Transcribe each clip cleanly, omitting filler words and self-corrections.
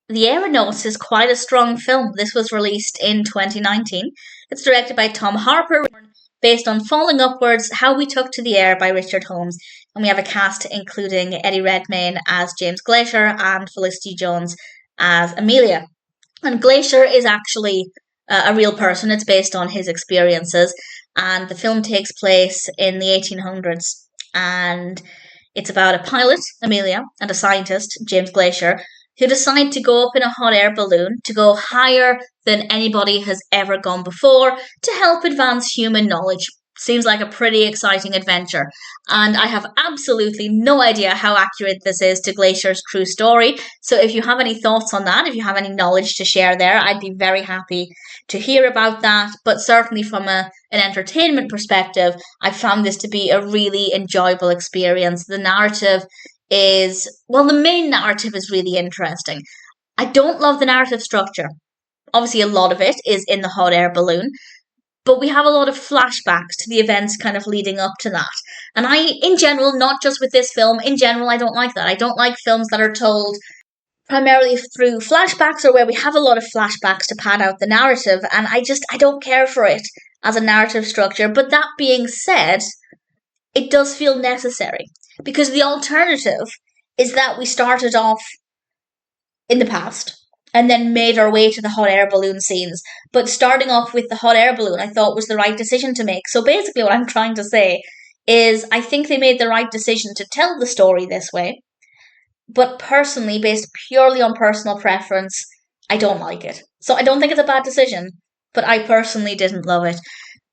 The Aeronauts is quite a strong film. This was released in 2019. It's directed by Tom Harper, based on Falling Upwards, How We Took to the Air by Richard Holmes. And we have a cast including Eddie Redmayne as James Glaisher and Felicity Jones as Amelia. And Glaisher is actually a real person. It's based on his experiences. And the film takes place in the 1800s. And it's about a pilot, Amelia, and a scientist, James Glaisher, who decide to go up in a hot air balloon to go higher than anybody has ever gone before to help advance human knowledge. Seems like a pretty exciting adventure. And I have absolutely no idea how accurate this is to Glaisher's true story. So if you have any thoughts on that, if you have any knowledge to share there, I'd be very happy to hear about that. But certainly from an entertainment perspective, I found this to be a really enjoyable experience. The narrative the main narrative is really interesting. I don't love the narrative structure. Obviously, a lot of it is in the hot air balloon, but we have a lot of flashbacks to the events kind of leading up to that. And in general, not just with this film, in general, I don't like that. I don't like films that are told primarily through flashbacks or where we have a lot of flashbacks to pad out the narrative. And I don't care for it as a narrative structure. But that being said, it does feel necessary. Because the alternative is that we started off in the past and then made our way to the hot air balloon scenes. But starting off with the hot air balloon, I thought was the right decision to make. So basically what I'm trying to say is I think they made the right decision to tell the story this way. But personally, based purely on personal preference, I don't like it. So I don't think it's a bad decision, but I personally didn't love it.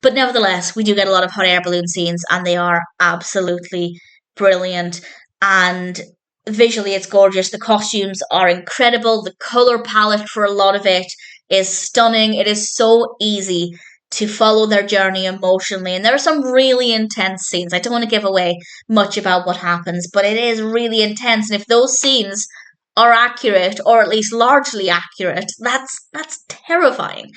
But nevertheless, we do get a lot of hot air balloon scenes and they are absolutely brilliant, and visually it's gorgeous. The costumes are incredible. The color palette for a lot of it is stunning. It is so easy to follow their journey emotionally, and there are some really intense scenes. I don't want to give away much about what happens, but it is really intense, and if those scenes are accurate, or at least largely accurate, that's terrifying.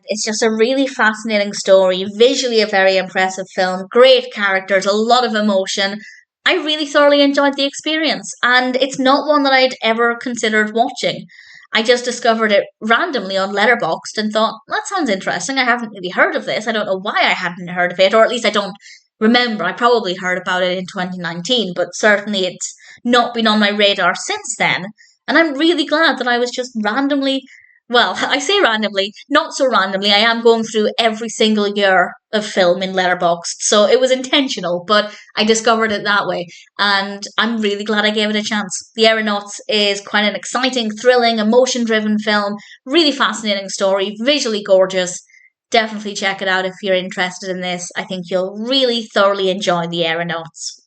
It's just a really fascinating story, visually a very impressive film, great characters, a lot of emotion. I really thoroughly enjoyed the experience, and it's not one that I'd ever considered watching. I just discovered it randomly on Letterboxd and thought, that sounds interesting. I haven't really heard of this. I don't know why I hadn't heard of it, or at least I don't remember. I probably heard about it in 2019, but certainly it's not been on my radar since then. And I'm really glad that I was just randomly, well, I say randomly, not so randomly. I am going through every single year of film in Letterboxd, so it was intentional, but I discovered it that way, and I'm really glad I gave it a chance. The Aeronauts is quite an exciting, thrilling, emotion-driven film, really fascinating story, visually gorgeous. Definitely check it out if you're interested in this. I think you'll really thoroughly enjoy The Aeronauts.